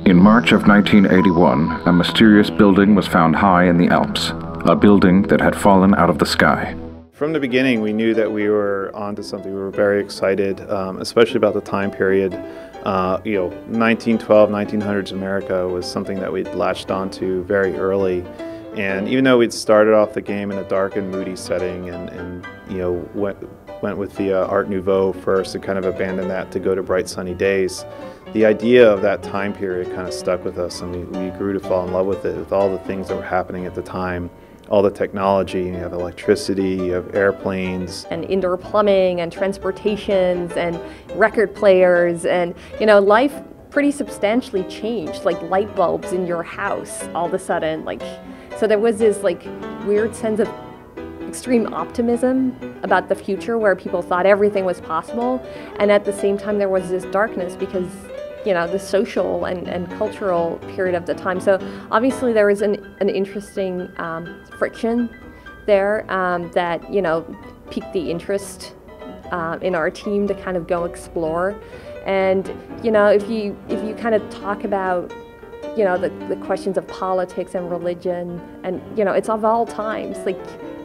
In March of 1981, a mysterious building was found high in the Alps, a building that had fallen out of the sky. From the beginning, we knew that we were onto something. We were very excited, especially about the time period. 1912, 1900s America was something that we'd latched onto very early. And even though we'd started off the game in a dark and moody setting and went with the Art Nouveau first and kind of abandoned that to go to bright sunny days, the idea of that time period kind of stuck with us, and we grew to fall in love with it, with all the things that were happening at the time, all the technology. You have electricity, you have airplanes. And indoor plumbing and transportations and record players, and life pretty substantially changed, like light bulbs in your house all of a sudden. So there was this weird sense of extreme optimism about the future where people thought everything was possible, and at the same time there was this darkness because the social and cultural period of the time. So obviously there was an interesting friction there that piqued the interest in our team to kind of go explore. And if you kind of talk about the questions of politics and religion, and it's of all times.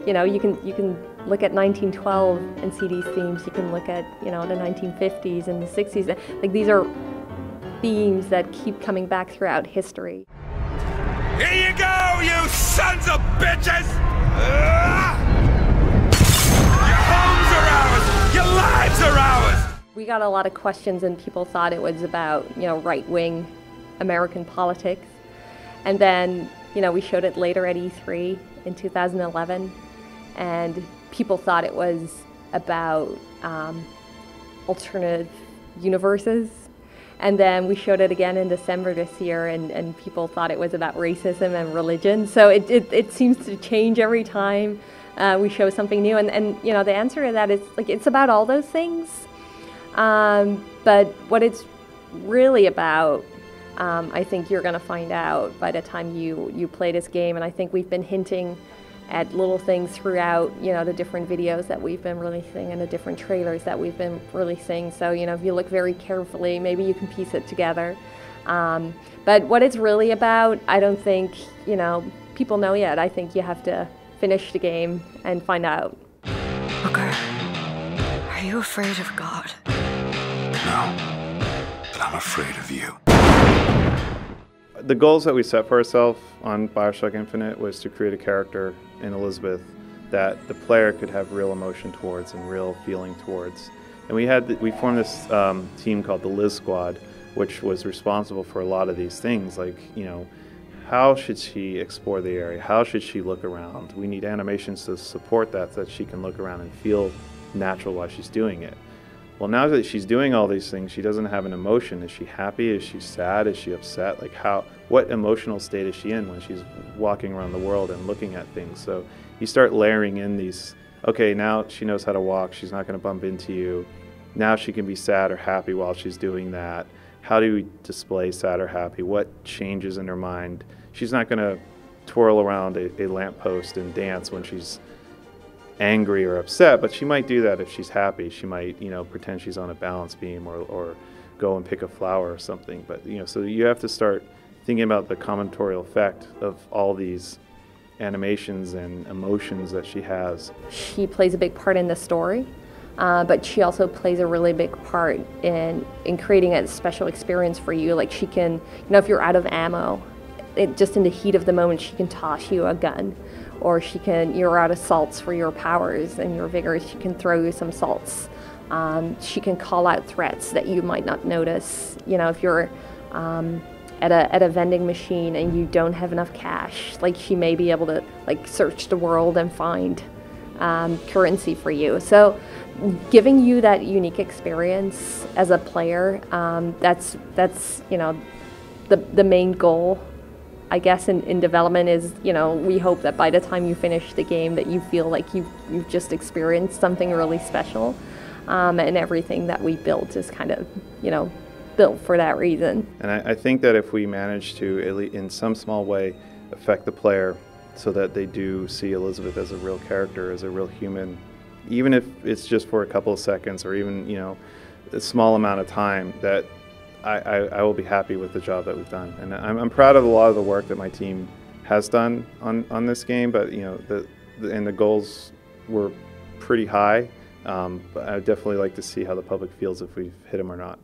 You can look at 1912 and see these themes. You can look at the 1950s and the 60s. These are themes that keep coming back throughout history. Here you go, you sons of bitches! Your homes are ours! Your lives are ours! We got a lot of questions, and people thought it was about right-wing American politics. And then we showed it later at E3 in 2011, and people thought it was about alternative universes. And then we showed it again in December this year, and people thought it was about racism and religion. So it seems to change every time we show something new. And the answer to that is it's about all those things. But what it's really about, I think you're going to find out by the time you play this game. And I think we've been hinting at little things throughout, the different videos that we've been releasing and the different trailers that we've been releasing. So, if you look very carefully, maybe you can piece it together. But what it's really about, I don't think, people know yet. I think you have to finish the game and find out. Booker, are you afraid of God? No, but I'm afraid of you. The goals that we set for ourselves on BioShock Infinite was to create a character in Elizabeth that the player could have real emotion towards and real feeling towards. And we formed this team called the Liz Squad, which was responsible for a lot of these things, how should she explore the area? How should she look around? We need animations to support that, so that she can look around and feel natural while she's doing it. Well, now that she's doing all these things, she doesn't have an emotion. Is she happy? Is she sad? Is she upset? What emotional state is she in when she's walking around the world and looking at things? So you start layering in these, okay, now she knows how to walk. She's not going to bump into you. Now she can be sad or happy while she's doing that. How do we display sad or happy? What changes in her mind? She's not going to twirl around a lamppost and dance when she's angry or upset, but she might do that if she's happy. She might, pretend she's on a balance beam or go and pick a flower or something. But, so you have to start thinking about the combinatorial effect of all these animations and emotions that she has. She plays a big part in the story, but she also plays a really big part in creating a special experience for you. She can, if you're out of ammo, just in the heat of the moment, she can toss you a gun. Or you're out of salts for your powers and your vigors, she can throw you some salts. She can call out threats that you might not notice. If you're at a vending machine and you don't have enough cash, she may be able to search the world and find currency for you. So giving you that unique experience as a player, that's the main goal, I guess, in development is, we hope that by the time you finish the game that you feel like you've just experienced something really special, and everything that we built is kind of, built for that reason. And I think that if we manage to, in some small way, affect the player so that they do see Elizabeth as a real character, as a real human, even if it's just for a couple of seconds or even, a small amount of time, that I will be happy with the job that we've done. And I'm proud of a lot of the work that my team has done on this game, but you know, the goals were pretty high. But I'd definitely like to see how the public feels if we've hit them or not.